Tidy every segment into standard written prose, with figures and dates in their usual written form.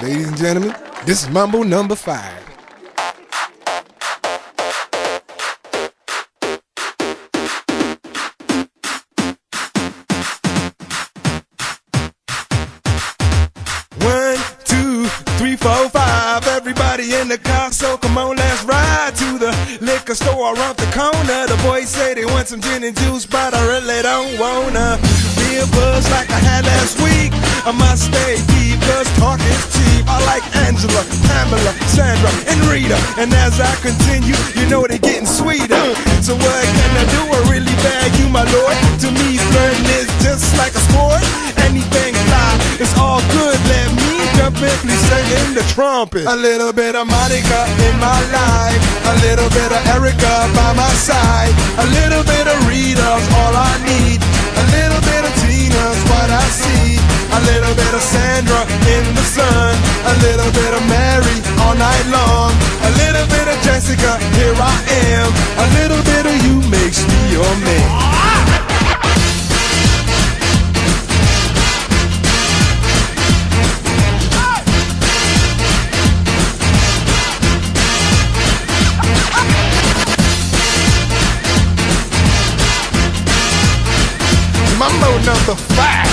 Ladies and gentlemen, this is Mambo number 5. One, two, three, four, five. Everybody in the car, so come on, let's ride to the liquor store around the corner. The boys say they want some gin and juice, but I really don't wanna be a buzz like I had last week. I must stay deep, cause talk is cheap. I like Angela, Pamela, Sandra, and Rita. And as I continue, you know they're getting sweeter. So what can I do? I really bag you, my lord. To me, flirting is just like a sport. Anything fly, it's all good. Let me jump in, please sing in the trumpet. A little bit of Monica in my life, a little bit of Erica by my side, a little bit of Rita's all I need, a little bit of Tina's what I see, a little bit of Sandra in the sun, a little bit of Mary all night long, a little bit of Jessica, here I am, a little bit of you makes me your man. Mambo number 5.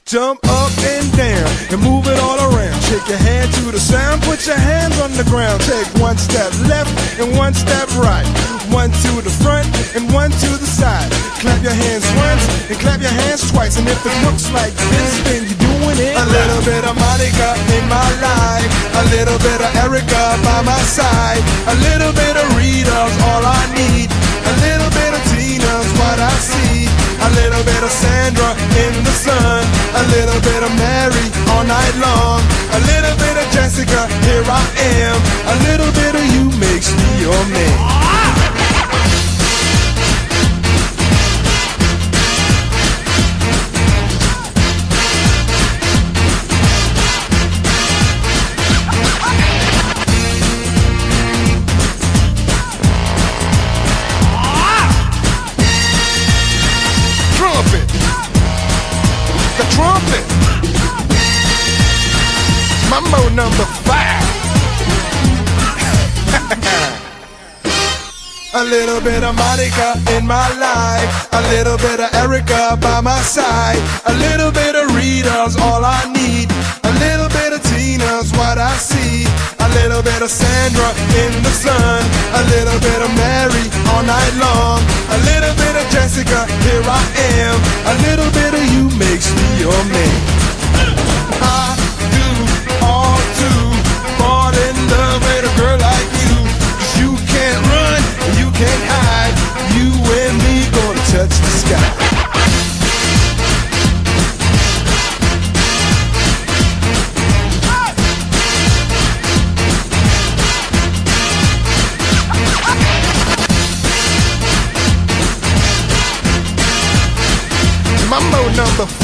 Jump up and down and move it all around. Shake your hand to the sound, put your hands on the ground. Take one step left and one step right. One to the front and one to the side. Clap your hands once and clap your hands twice. And if it looks like this, then you're doing it. A little bit of Monica in my life, a little bit of Erica by my side, a little bit of Rita's all I need, a little bit of Tina's what I see, a little bit of Sandra in the sun, a little bit of Mary all night long, a little bit of Jessica, here I am, a little bit of you makes me your man. Trumpet. Mambo number 5. A little bit of Monica in my life, a little bit of Erica by my side, a little bit of Rita's all I need, a little bit of Tina's what I see, a little bit of Sandra in the sun, a little bit of Mary all night long, a little bit of Jessica, here I am, a little bit of you makes me your man. I do all to fall in love with a girl like you, 'cause you can't run and you can't hide, you and me gonna touch the sky. Mambo number 5.